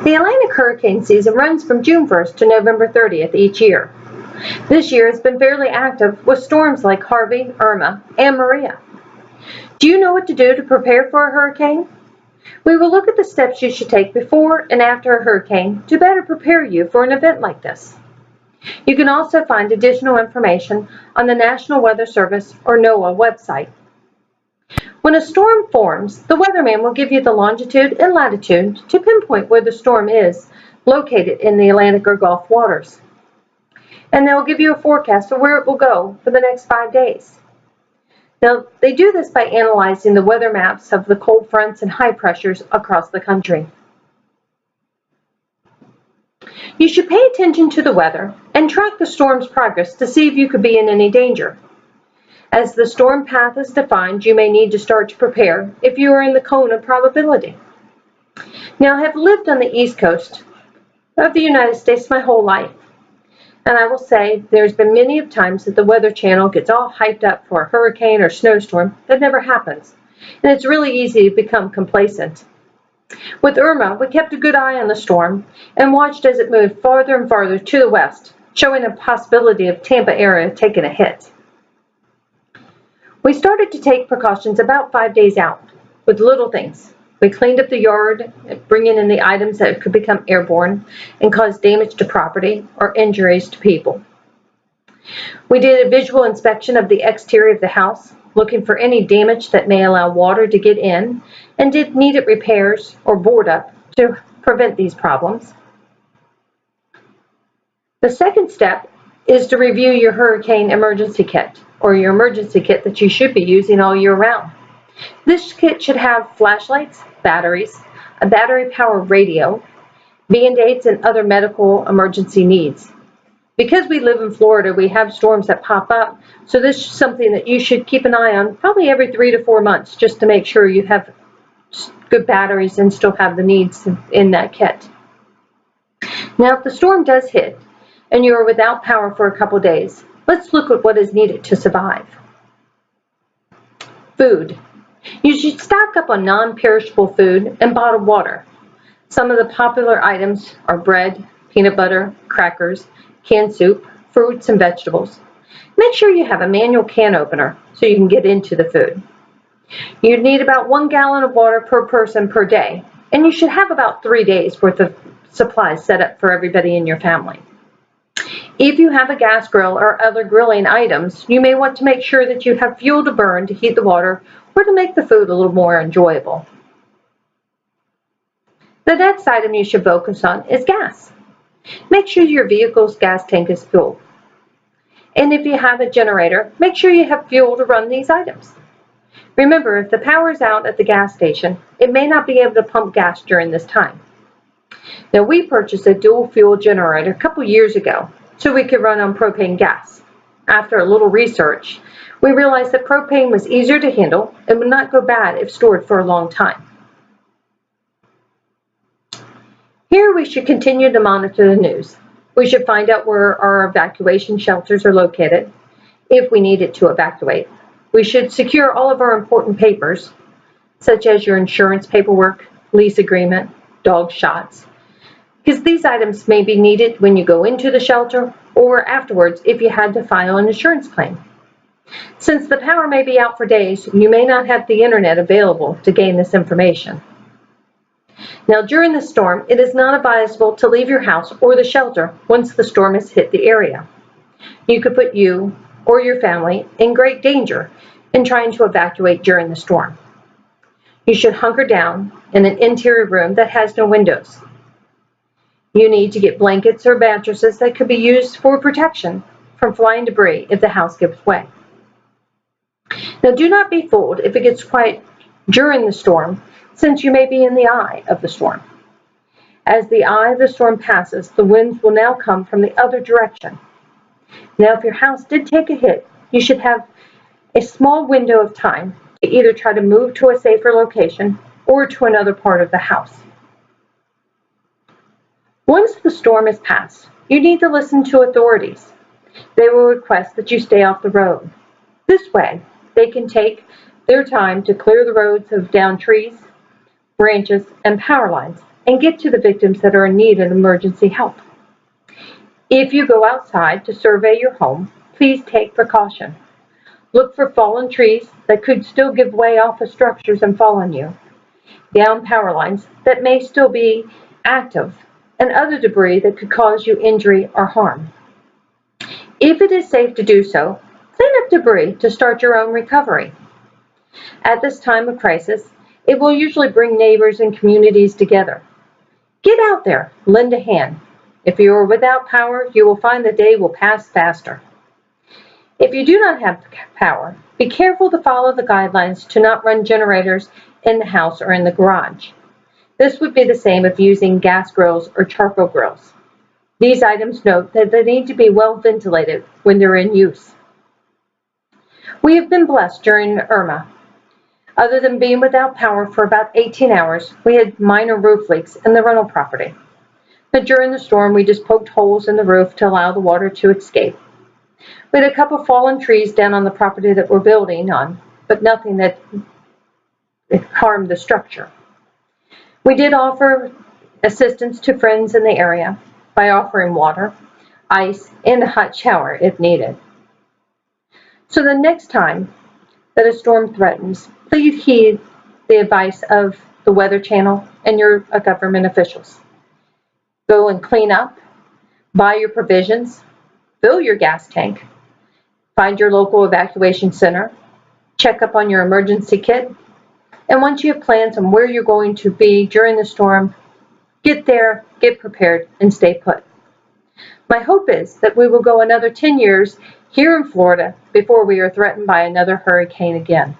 The Atlantic hurricane season runs from June 1st to November 30th each year. This year has been fairly active with storms like Harvey, Irma, and Maria. Do you know what to do to prepare for a hurricane? We will look at the steps you should take before and after a hurricane to better prepare you for an event like this. You can also find additional information on the National Weather Service or NOAA website. When a storm forms, the weatherman will give you the longitude and latitude to pinpoint where the storm is located in the Atlantic or Gulf waters. And they'll give you a forecast of where it will go for the next 5 days. Now, they do this by analyzing the weather maps of the cold fronts and high pressures across the country. You should pay attention to the weather and track the storm's progress to see if you could be in any danger. As the storm path is defined, you may need to start to prepare if you are in the cone of probability. Now, I have lived on the East Coast of the United States my whole life, and I will say there's been many times that the Weather Channel gets all hyped up for a hurricane or snowstorm that never happens, and it's really easy to become complacent. With Irma, we kept a good eye on the storm and watched as it moved farther and farther to the west, showing a possibility of Tampa area taking a hit. We started to take precautions about 5 days out with little things. We cleaned up the yard, bringing in the items that could become airborne and cause damage to property or injuries to people. We did a visual inspection of the exterior of the house, looking for any damage that may allow water to get in, and did needed repairs or board up to prevent these problems. The second step is to review your hurricane emergency kit, or your emergency kit that you should be using all year round. This kit should have flashlights, batteries, a battery-powered radio, Band-Aids, and other medical emergency needs. Because we live in Florida, we have storms that pop up, so this is something that you should keep an eye on probably every 3 to 4 months just to make sure you have good batteries and still have the needs in that kit. Now, if the storm does hit and you are without power for a couple days, let's look at what is needed to survive. Food. You should stock up on non-perishable food and bottled water. Some of the popular items are bread, peanut butter, crackers, canned soup, fruits, and vegetables. Make sure you have a manual can opener so you can get into the food. You need about 1 gallon of water per person per day, and you should have about 3 days worth of supplies set up for everybody in your family. If you have a gas grill or other grilling items, you may want to make sure that you have fuel to burn to heat the water or to make the food a little more enjoyable. The next item you should focus on is gas. Make sure your vehicle's gas tank is full. And if you have a generator, make sure you have fuel to run these items. Remember, if the power is out at the gas station, it may not be able to pump gas during this time. Now, we purchased a dual fuel generator a couple years ago so we could run on propane gas. After a little research, we realized that propane was easier to handle and would not go bad if stored for a long time. Here we should continue to monitor the news. We should find out where our evacuation shelters are located if we needed to evacuate. We should secure all of our important papers, such as your insurance paperwork, lease agreement, dog shots, because these items may be needed when you go into the shelter or afterwards if you had to file an insurance claim. Since the power may be out for days, you may not have the internet available to gain this information. Now, during the storm, it is not advisable to leave your house or the shelter once the storm has hit the area. You could put you or your family in great danger in trying to evacuate during the storm. You should hunker down in an interior room that has no windows. You need to get blankets or mattresses that could be used for protection from flying debris if the house gives way. Now, do not be fooled if it gets quiet during the storm, since you may be in the eye of the storm. As the eye of the storm passes, the winds will now come from the other direction. Now, if your house did take a hit, you should have a small window of time to either try to move to a safer location or to another part of the house. Once the storm is past, you need to listen to authorities. They will request that you stay off the road. This way, they can take their time to clear the roads of downed trees, branches, and power lines and get to the victims that are in need of emergency help. If you go outside to survey your home, please take precaution. Look for fallen trees that could still give way off of structures and fall on you, down power lines that may still be active, and other debris that could cause you injury or harm. If it is safe to do so, clean up debris to start your own recovery. At this time of crisis, it will usually bring neighbors and communities together. Get out there, lend a hand. If you are without power, you will find the day will pass faster. If you do not have power, be careful to follow the guidelines to not run generators in the house or in the garage. This would be the same if using gas grills or charcoal grills. These items note that they need to be well ventilated when they're in use. We have been blessed during Irma. Other than being without power for about 18 hours, we had minor roof leaks in the rental property. But during the storm, we just poked holes in the roof to allow the water to escape. We had a couple fallen trees down on the property that we're building on, but nothing that harmed the structure. We did offer assistance to friends in the area by offering water, ice, and a hot shower if needed. So the next time that a storm threatens, please heed the advice of the Weather Channel and your government officials. Go and clean up, buy your provisions, fill your gas tank, find your local evacuation center, check up on your emergency kit, and once you have plans on where you're going to be during the storm, get there, get prepared, and stay put. My hope is that we will go another 10 years here in Florida before we are threatened by another hurricane again.